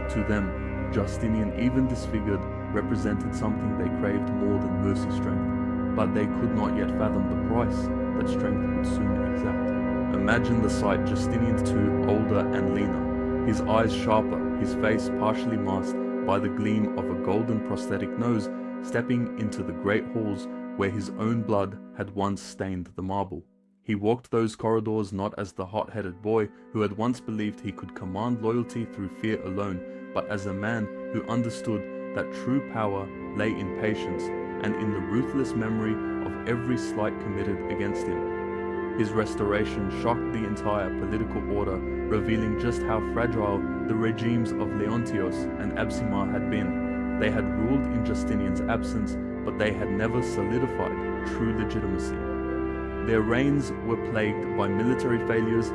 A: To them, Justinian, even disfigured, represented something they craved more than mercy strength, but they could not yet fathom the price that strength would soon exact. Imagine the sight: Justinian too, older and leaner, his eyes sharper, his face partially masked by the gleam of a golden prosthetic nose, stepping into the great halls where his own blood had once stained the marble. He walked those corridors not as the hot-headed boy who had once believed he could command loyalty through fear alone, but as a man who understood that true power lay in patience and in the ruthless memory of every slight committed against him. His restoration shocked the entire political order, revealing just how fragile the regimes of Leontios and Absimar had been. They had ruled in Justinian's absence, but they had never solidified true legitimacy. Their reigns were plagued by military failures,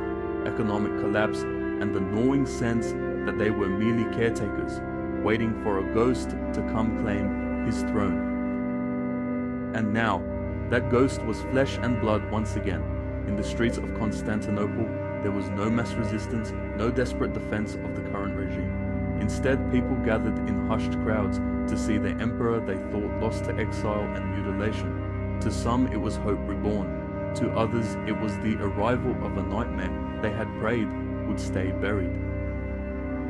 A: economic collapse, and the gnawing sense that they were merely caretakers, waiting for a ghost to come claim his throne. And now, that ghost was flesh and blood once again. In the streets of Constantinople, there was no mass resistance, no desperate defense of the current regime. Instead, people gathered in hushed crowds to see the emperor they thought lost to exile and mutilation. To some, it was hope reborn. To others, it was the arrival of a nightmare they had prayed would stay buried.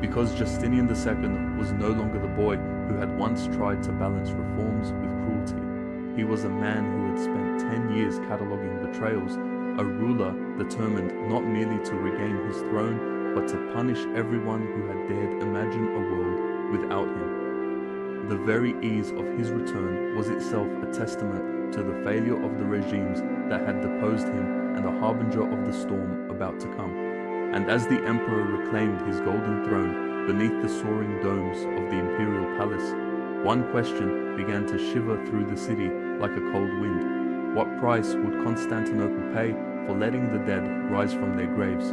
A: Because Justinian II was no longer the boy who had once tried to balance reforms with cruelty. He was a man who had spent 10 years cataloguing betrayals, a ruler determined not merely to regain his throne, but to punish everyone who had dared imagine a world without him. The very ease of his return was itself a testament to the failure of the regimes that had deposed him and a harbinger of the storm about to come. And as the emperor reclaimed his golden throne beneath the soaring domes of the Imperial palace, one question began to shiver through the city like a cold wind. What price would Constantinople pay for letting the dead rise from their graves?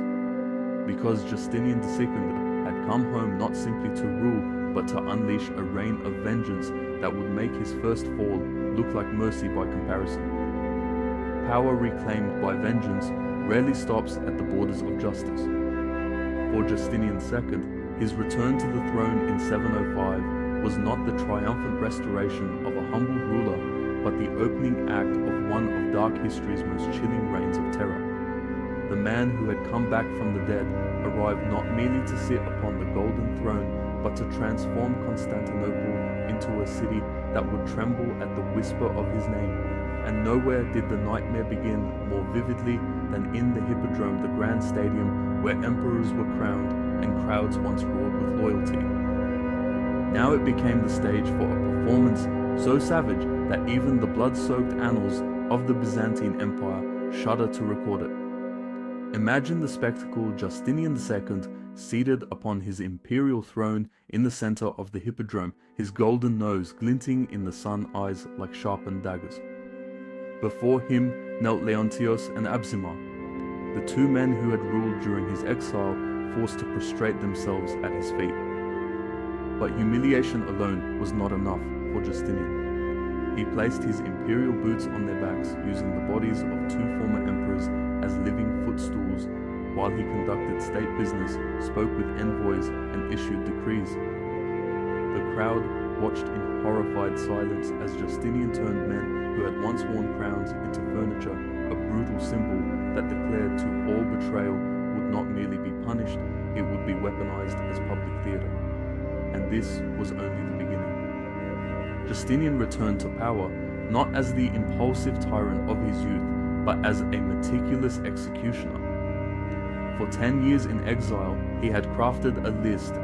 A: Because Justinian II had come home not simply to rule, but to unleash a reign of vengeance that would make his first fall look like mercy by comparison. Power reclaimed by vengeance rarely stops at the borders of justice. For Justinian II, his return to the throne in 705 was not the triumphant restoration of a humble ruler, but the opening act of one of dark history's most chilling reigns of terror. The man who had come back from the dead arrived not merely to sit upon the golden throne, but to transform Constantinople into a city that would tremble at the whisper of his name. And nowhere did the nightmare begin more vividly than in the Hippodrome, the grand stadium where emperors were crowned and crowds once roared with loyalty. Now it became the stage for a performance so savage that even the blood-soaked annals of the Byzantine Empire shudder to record it. Imagine the spectacle: Justinian II seated upon his imperial throne in the center of the hippodrome, his golden nose glinting in the sun, eyes like sharpened daggers. Before him knelt Leontios and Absimar, the two men who had ruled during his exile, forced to prostrate themselves at his feet. But humiliation alone was not enough for Justinian. He placed his imperial boots on their backs, using the bodies of two former emperors as living footstools, while he conducted state business, spoke with envoys, and issued decrees. The crowd watched in horrified silence as Justinian turned men who had once worn crowns into furniture, a brutal symbol that declared to all betrayal would not merely be punished, it would be weaponized as public theater. And this was only the beginning. Justinian returned to power, not as the impulsive tyrant of his youth, but as a meticulous executioner. For 10 years in exile, he had crafted a list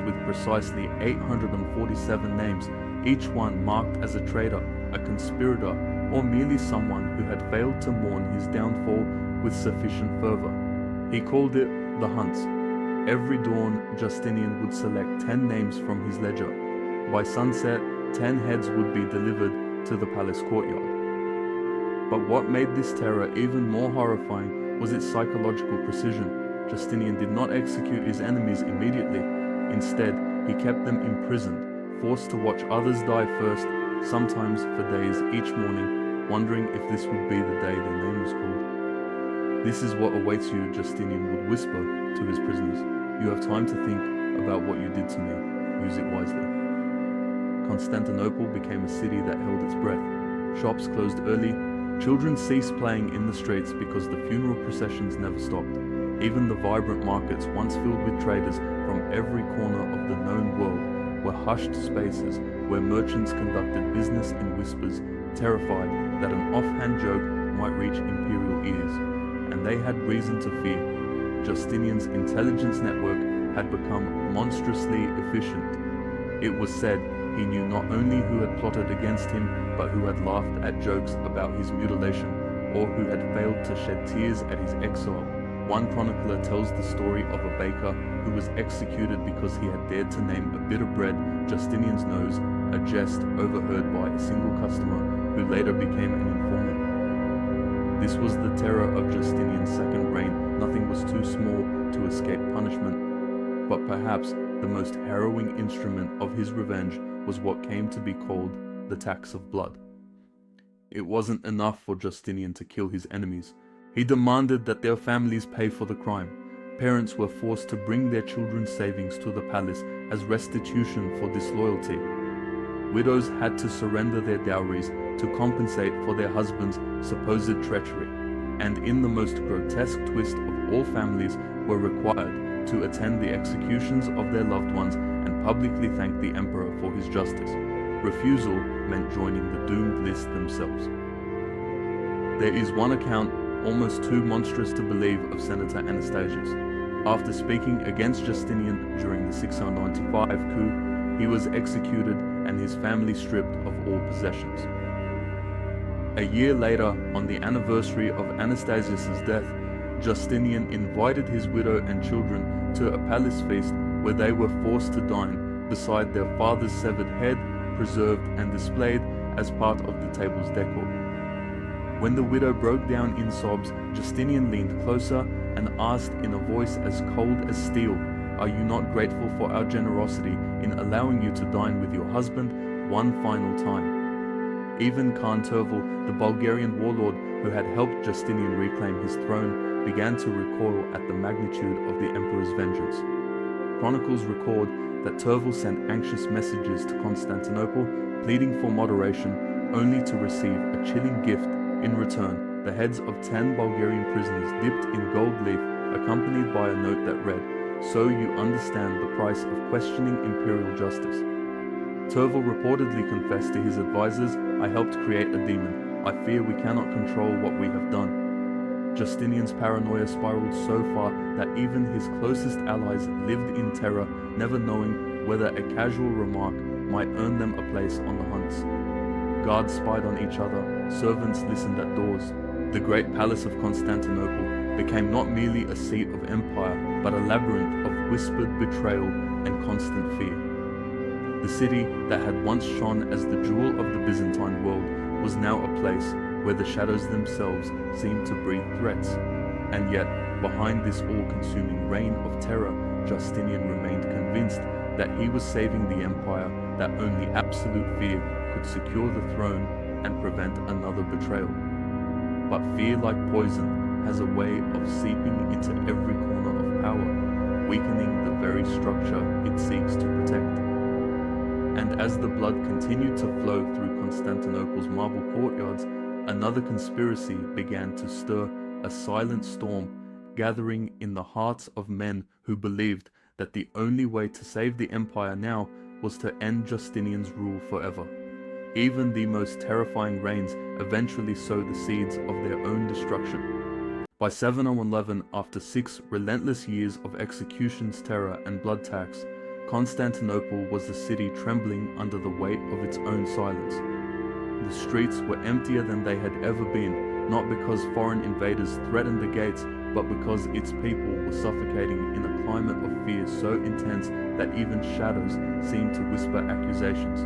A: with precisely 847 names, each one marked as a traitor, a conspirator, or merely someone who had failed to mourn his downfall with sufficient fervor. He called it the hunts. Every dawn, Justinian would select 10 names from his ledger. By sunset, 10 heads would be delivered to the palace courtyard. But what made this terror even more horrifying was its psychological precision. Justinian did not execute his enemies immediately. Instead, he kept them imprisoned, forced to watch others die first, sometimes for days each morning, wondering if this would be the day their name was called. "This is what awaits you," Justinian would whisper to his prisoners. "You have time to think about what you did to me. Use it wisely." Constantinople became a city that held its breath. Shops closed early, children ceased playing in the streets because the funeral processions never stopped. Even the vibrant markets, once filled with traders from every corner of the known world, were hushed spaces where merchants conducted business in whispers, terrified that an offhand joke might reach imperial ears. And they had reason to fear. Justinian's intelligence network had become monstrously efficient. It was said he knew not only who had plotted against him, but who had laughed at jokes about his mutilation, or who had failed to shed tears at his exile. One chronicler tells the story of a baker who was executed because he had dared to name a bit of bread Justinian's nose, a jest overheard by a single customer who later became an informant. This was the terror of Justinian's second reign. Nothing was too small to escape punishment, but perhaps the most harrowing instrument of his revenge was what came to be called the tax of blood. It wasn't enough for Justinian to kill his enemies. He demanded that their families pay for the crime. Parents were forced to bring their children's savings to the palace as restitution for disloyalty. Widows had to surrender their dowries to compensate for their husbands' supposed treachery. And in the most grotesque twist of all, families were required to attend the executions of their loved ones and publicly thank the emperor for his justice. Refusal meant joining the doomed list themselves. There is one account, almost too monstrous to believe, of Senator Anastasius. After speaking against Justinian during the 695 coup, he was executed and his family stripped of all possessions. A year later, on the anniversary of Anastasius's death, Justinian invited his widow and children to a palace feast where they were forced to dine beside their father's severed head, preserved and displayed as part of the table's decor. When the widow broke down in sobs, Justinian leaned closer and asked in a voice as cold as steel, "Are you not grateful for our generosity in allowing you to dine with your husband one final time?" Even Khan Tervel, the Bulgarian warlord who had helped Justinian reclaim his throne, began to recoil at the magnitude of the emperor's vengeance. Chronicles record that Tervel sent anxious messages to Constantinople, pleading for moderation, only to receive a chilling gift in return: the heads of 10 Bulgarian prisoners dipped in gold leaf, accompanied by a note that read, "So you understand the price of questioning imperial justice." Tervel reportedly confessed to his advisors, "I helped create a demon. I fear we cannot control what we have done." Justinian's paranoia spiraled so far that even his closest allies lived in terror, never knowing whether a casual remark might earn them a place on the hunts. Guards spied on each other, servants listened at doors. The great palace of Constantinople became not merely a seat of empire, but a labyrinth of whispered betrayal and constant fear. The city that had once shone as the jewel of the Byzantine world was now a place where the shadows themselves seemed to breathe threats. And yet, behind this all-consuming reign of terror, Justinian remained convinced that he was saving the empire that only absolute fear could secure the throne and prevent another betrayal. But fear, like poison, has a way of seeping into every corner of power, weakening the very structure it seeks to protect. And as the blood continued to flow through Constantinople's marble courtyards, another conspiracy began to stir, a silent storm gathering in the hearts of men who believed that the only way to save the empire now was to end Justinian's rule forever. Even the most terrifying reigns eventually sow the seeds of their own destruction. By 711, after 6 relentless years of executions, terror, and blood tax, Constantinople was a city trembling under the weight of its own silence. The streets were emptier than they had ever been, not because foreign invaders threatened the gates, but because its people were suffocating in a climate of fear so intense that even shadows seemed to whisper accusations.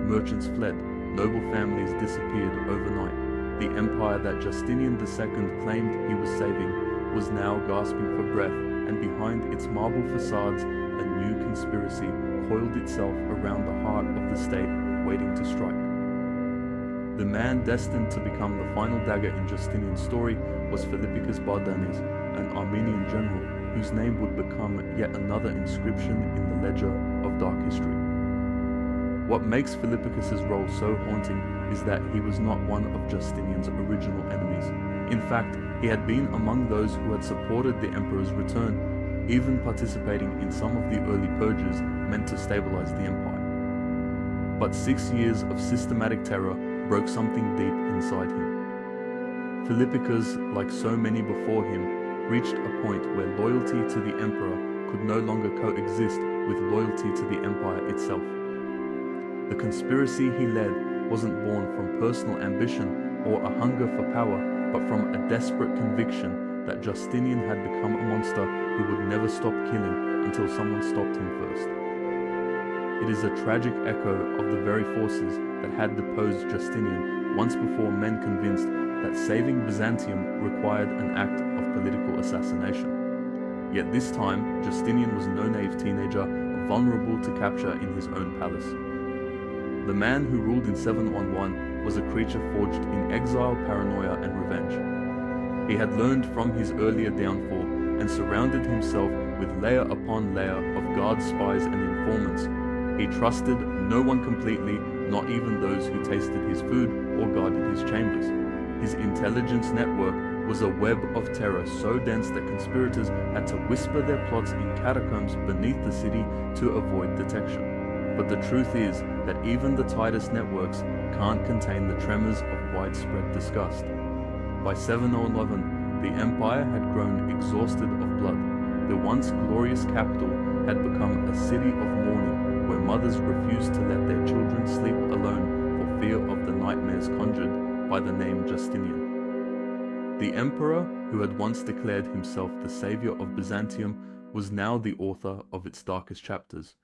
A: Merchants fled, noble families disappeared overnight. The empire that Justinian II claimed he was saving was now gasping for breath, and behind its marble facades, a new conspiracy coiled itself around the heart of the state, waiting to strike. The man destined to become the final dagger in Justinian's story was Philippicus Bardanes, an Armenian general whose name would become yet another inscription in the ledger of dark history. What makes Philippicus's role so haunting is that he was not one of Justinian's original enemies. In fact, he had been among those who had supported the emperor's return, even participating in some of the early purges meant to stabilize the empire. But 6 years of systematic terror broke something deep inside him. Philippicus, like so many before him, reached a point where loyalty to the emperor could no longer coexist with loyalty to the empire itself. The conspiracy he led wasn't born from personal ambition or a hunger for power, but from a desperate conviction that Justinian had become a monster who would never stop killing until someone stopped him first. It is a tragic echo of the very forces that had deposed Justinian once before men convinced that saving Byzantium required an act of political assassination. Yet this time, Justinian was no naive teenager, vulnerable to capture in his own palace. The man who ruled in 711 was a creature forged in exile, paranoia, and revenge. He had learned from his earlier downfall and surrounded himself with layer upon layer of guards, spies, and informants. He trusted no one completely, not even those who tasted his food or guarded his chambers. His intelligence network was a web of terror so dense that conspirators had to whisper their plots in catacombs beneath the city to avoid detection. But the truth is that even the tightest networks can't contain the tremors of widespread disgust. By 711, the empire had grown exhausted of blood. The once glorious capital had become a city of mourning, where mothers refused to let their children sleep alone for fear of the nightmares conjured by the name Justinian. The emperor, who had once declared himself the savior of Byzantium, was now the author of its darkest chapters,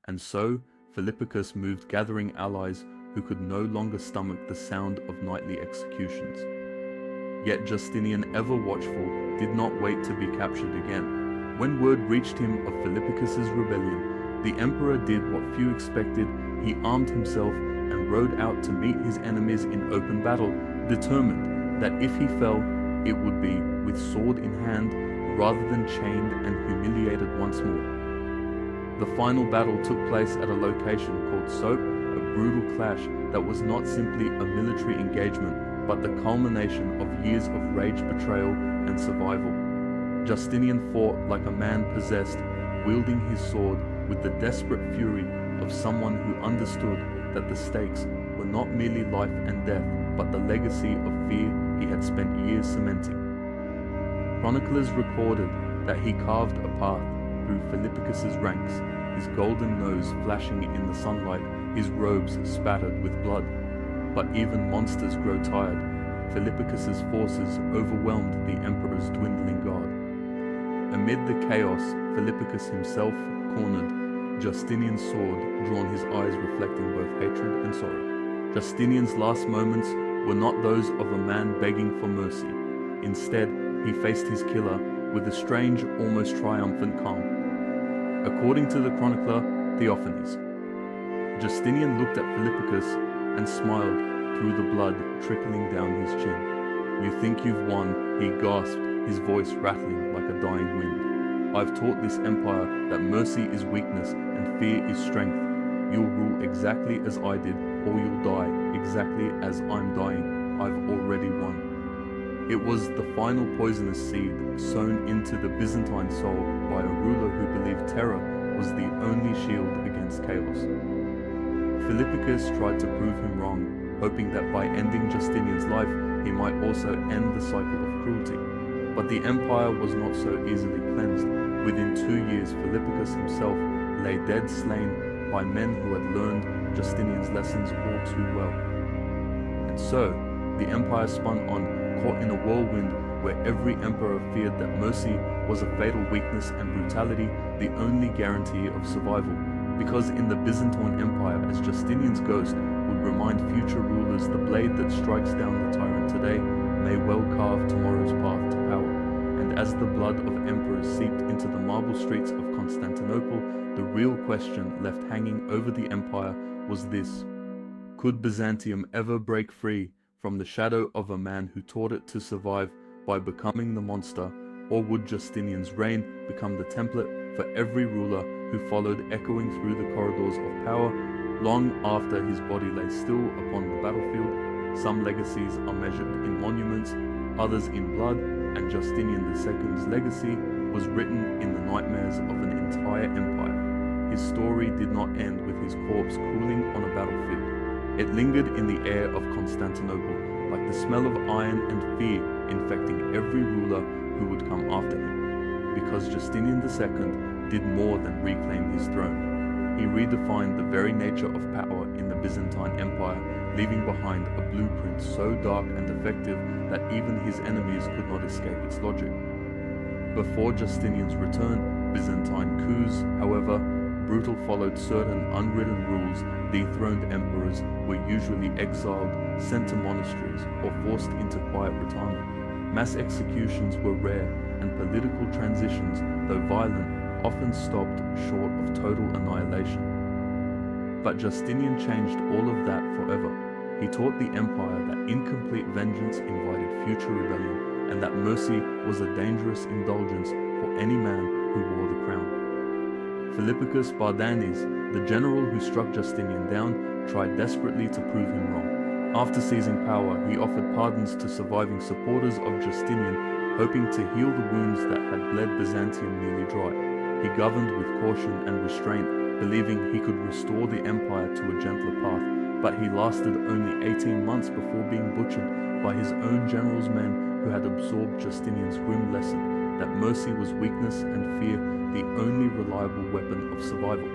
A: and so Philippicus moved, gathering allies who could no longer stomach the sound of nightly executions. Yet Justinian, ever watchful, did not wait to be captured again. When word reached him of Philippicus's rebellion, the emperor did what few expected. He armed himself and rode out to meet his enemies in open battle, determined that if he fell, it would be with sword in hand rather than chained and humiliated once more. The final battle took place at a location called Soap, a brutal clash that was not simply a military engagement, but the culmination of years of rage, betrayal, and survival. Justinian fought like a man possessed, wielding his sword with the desperate fury of someone who understood that the stakes were not merely life and death, but the legacy of fear he had spent years cementing. Chroniclers recorded that he carved a path through Philippicus's ranks, his golden nose flashing in the sunlight, his robes spattered with blood. But even monsters grow tired. Philippicus's forces overwhelmed the emperor's dwindling guard. Amid the chaos, Philippicus himself cornered Justinian's sword, drawn, his eyes reflecting both hatred and sorrow. Justinian's last moments were not those of a man begging for mercy. Instead, he faced his killer with a strange, almost triumphant calm. According to the chronicler Theophanes, Justinian looked at Philippicus and smiled through the blood trickling down his chin. "You think you've won," he gasped, his voice rattling like a dying wind. "I've taught this empire that mercy is weakness and fear is strength. You'll rule exactly as I did, or you'll die exactly as I'm dying. I've already won." It was the final poisonous seed sown into the Byzantine soul by a ruler who believed terror was the only shield against chaos. Philippicus tried to prove him wrong, hoping that by ending Justinian's life, he might also end the cycle of cruelty. But the empire was not so easily cleansed. Within 2 years, Philippicus himself lay dead, slain by men who had learned Justinian's lessons all too well. And so, the empire spun on, caught in a whirlwind where every emperor feared that mercy was a fatal weakness and brutality the only guarantee of survival. Because in the Byzantine Empire, as Justinian's ghost would remind future rulers, the blade that strikes down the tyrant today may well carve tomorrow's path to power. And as the blood of emperors seeped into the marble streets of Constantinople, the real question left hanging over the empire was this: could Byzantium ever break free from the shadow of a man who taught it to survive by becoming the monster, or would Justinian's reign become the template for every ruler who followed, echoing through the corridors of power long after his body lay still upon the battlefield? Some legacies are measured in monuments, others in blood, and Justinian II's legacy was written in the nightmares of an entire empire. His story did not end with his corpse cooling on a battlefield. It lingered in the air of Constantinople, like the smell of iron and fear infecting every ruler who would come after him. Because Justinian II did more than reclaim his throne. He redefined the very nature of power in the Byzantine Empire, leaving behind a blueprint so dark and effective that even his enemies could not escape its logic. Before Justinian's return, Byzantine coups, however, brutal, followed certain unwritten rules. Dethroned emperors were usually exiled, sent to monasteries, or forced into quiet retirement. Mass executions were rare, and political transitions, though violent, often stopped short of total annihilation. But Justinian changed all of that forever. He taught the empire that incomplete vengeance invited future rebellion, and that mercy was a dangerous indulgence for any man who wore the crown. Philippicus Bardanes, the general who struck Justinian down, tried desperately to prove him wrong. After seizing power, he offered pardons to surviving supporters of Justinian, hoping to heal the wounds that had bled Byzantium nearly dry. He governed with caution and restraint, believing he could restore the empire to a gentler path, but he lasted only 18 months before being butchered by his own general's men who had absorbed Justinian's grim lesson that mercy was weakness and fear the only reliable weapon of survival.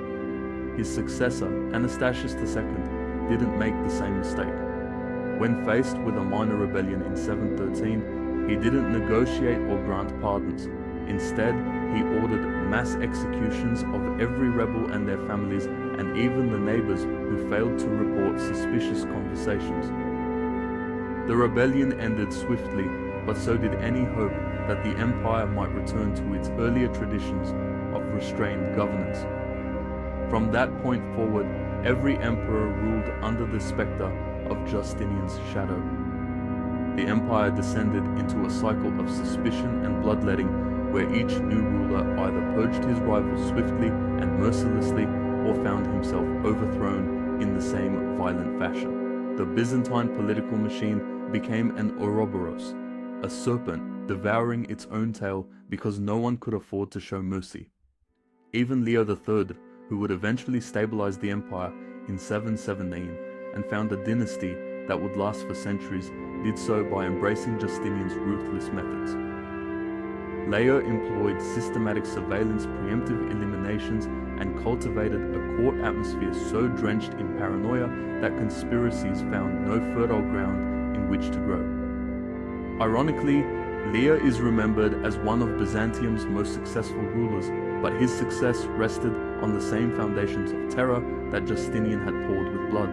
A: His successor, Anastasius II, didn't make the same mistake. When faced with a minor rebellion in 713, he didn't negotiate or grant pardons. Instead, he ordered mass executions of every rebel and their families, and even the neighbors who failed to report suspicious conversations. The rebellion ended swiftly, but so did any hope that the empire might return to its earlier traditions of restrained governance. From that point forward, every emperor ruled under the specter of Justinian's shadow. The empire descended into a cycle of suspicion and bloodletting, where each new ruler either purged his rivals swiftly and mercilessly, or found himself overthrown in the same violent fashion. The Byzantine political machine became an Ouroboros, a serpent devouring its own tail because no one could afford to show mercy. Even Leo III, who would eventually stabilize the empire in 717 and found a dynasty that would last for centuries, did so by embracing Justinian's ruthless methods. Leo employed systematic surveillance, preemptive eliminations, and cultivated a court atmosphere so drenched in paranoia that conspiracies found no fertile ground in which to grow. Ironically, Lear is remembered as one of Byzantium's most successful rulers, but his success rested on the same foundations of terror that Justinian had poured with blood.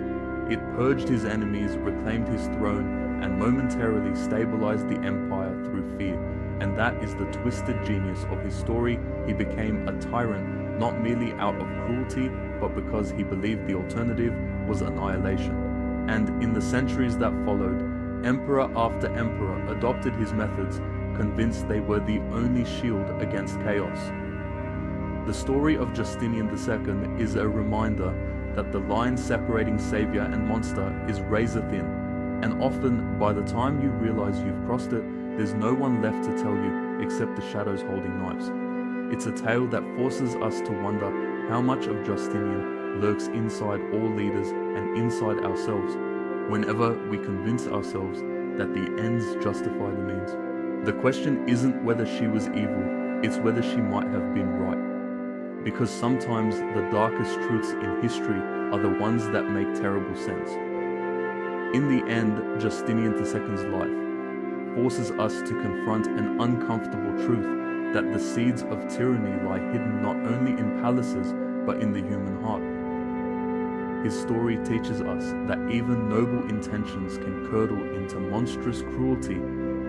A: It purged his enemies, reclaimed his throne, and momentarily stabilized the empire through fear. And that is the twisted genius of his story. He became a tyrant, not merely out of cruelty, but because he believed the alternative was annihilation. And in the centuries that followed, emperor after emperor adopted his methods, convinced they were the only shield against chaos. The story of Justinian II is a reminder that the line separating savior and monster is razor thin, and often by the time you realize you've crossed it, there's no one left to tell you except the shadows holding knives. It's a tale that forces us to wonder how much of Justinian lurks inside all leaders and inside ourselves whenever we convince ourselves that the ends justify the means. The question isn't whether she was evil, it's whether she might have been right. Because sometimes the darkest truths in history are the ones that make terrible sense. In the end, Justinian II's life forces us to confront an uncomfortable truth that the seeds of tyranny lie hidden not only in palaces but in the human heart. His story teaches us that even noble intentions can curdle into monstrous cruelty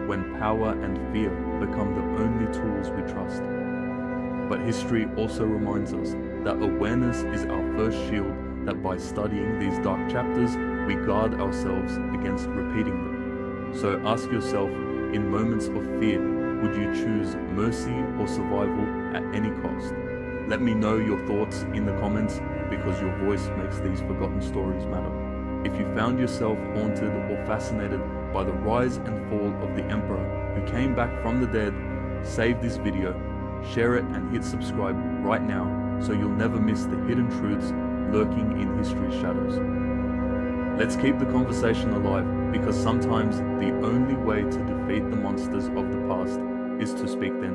A: when power and fear become the only tools we trust. But history also reminds us that awareness is our first shield, that by studying these dark chapters, we guard ourselves against repeating them. So ask yourself, in moments of fear, would you choose mercy or survival at any cost? Let me know your thoughts in the comments, because your voice makes these forgotten stories matter. If you found yourself haunted or fascinated by the rise and fall of the emperor who came back from the dead, save this video, share it and hit subscribe right now so you'll never miss the hidden truths lurking in history's shadows. Let's keep the conversation alive, because sometimes the only way to defeat the monsters of the past is to speak their